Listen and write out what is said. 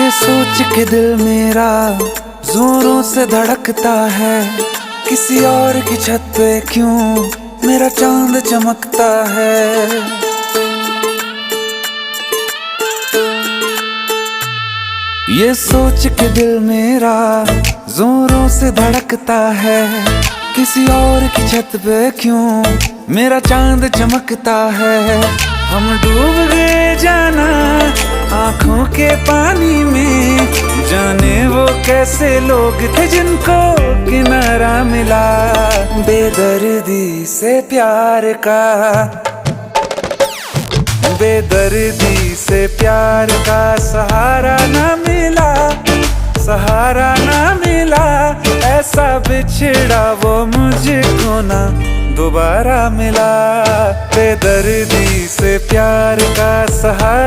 ये सोच के दिल मेरा जोरों से धड़कता है, किसी और की छत पे क्यों मेरा चांद चमकता है। ये सोच के दिल मेरा जोरों से धड़कता है, किसी और की छत पे क्यों मेरा चांद चमकता है। हम डूब गए जाना आंखों के पानी में, जाने वो कैसे लोग थे जिनको किनारा मिला। बेदर्दी से प्यार का, बेदर्दी से प्यार का सहारा ना मिला, सहारा ना मिला। ऐसा बिछड़ा वो मुझको ना दोबारा मिला। बेदर्दी से प्यार का सहारा